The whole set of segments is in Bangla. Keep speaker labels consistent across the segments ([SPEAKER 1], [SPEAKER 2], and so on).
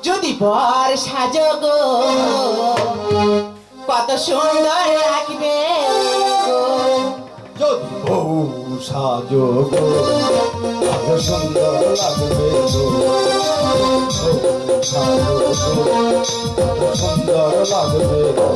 [SPEAKER 1] যদি বর সাজো গো কত সুন্দর লাগবে গো।
[SPEAKER 2] যদি বউ সাজো গো কত সুন্দর লাগবে গো। বউ সাজো গো কত সুন্দর লাগবে গো।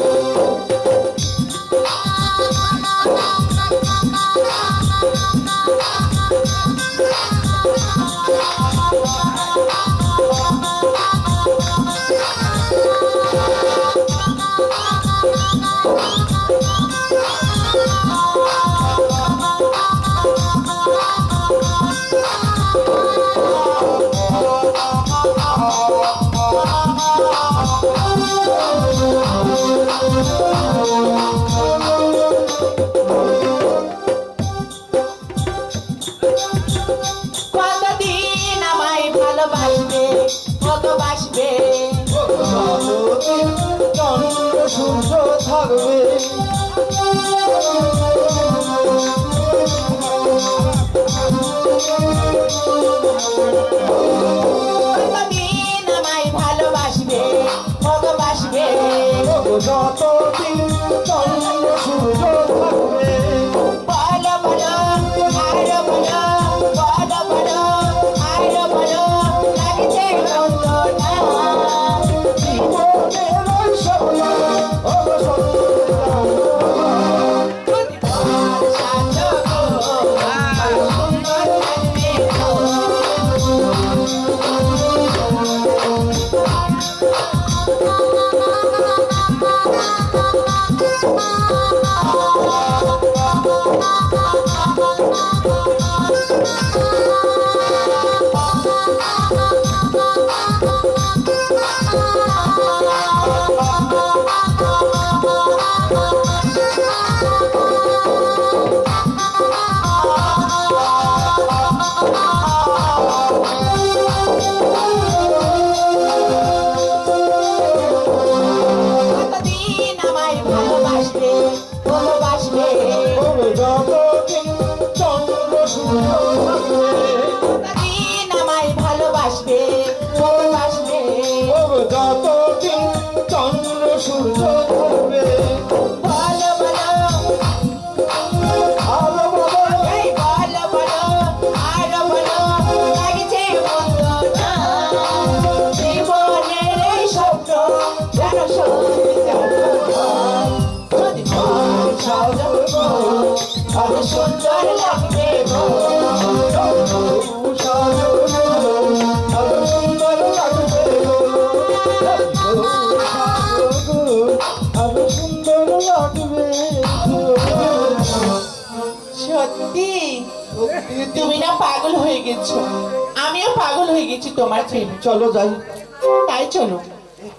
[SPEAKER 1] কতদিন আমায় ভালোবাসবে ভালোবাসবে
[SPEAKER 2] চন্দ্র সূর্য থাকবে
[SPEAKER 1] কতদিন আমায় ভালোবাসবে ভালোবাসবে
[SPEAKER 2] যতদিন চন্দ্র সূর্য থাকবে।
[SPEAKER 1] বলো বলো আরো বলো বলো বলো আরো বলো লাগছে যন্ত্রণা।
[SPEAKER 2] জীবনের ওই স্বপ্ন, ও স্বপ্ন
[SPEAKER 1] যদি বর সাজো গো কত সুন্দর লাগবে গো। কতদিন আমায় ভালোবাসবে ভালোবাসবে
[SPEAKER 2] যতদিন চন্দ্র সূর্য থাকবে।
[SPEAKER 1] কতদিন আমায় ভালোবাসবে ভালোবাসবে
[SPEAKER 2] যতদিন চন্দ্র সূর্য থাকবে।
[SPEAKER 1] বলো বলো
[SPEAKER 2] আলো বলো
[SPEAKER 1] এই বলো বলো আরো বলো লাগছে যন্ত্রণা। জীবনের এই স্বপ্ন যেন সত্যি যদি বর সাজো গো কত সুন্দর লাগবে গো।
[SPEAKER 2] বউ সাজো গো, কত সুন্দর লাগবে গো। বউ সাজো গো, কত সুন্দর লাগবে গো।
[SPEAKER 1] সত্যি তুমি না পাগল হয়ে গেছো, আমিও পাগল হয়ে গেছি তোমার প্রেমে।
[SPEAKER 2] চলো যাই।
[SPEAKER 1] তাই চলো।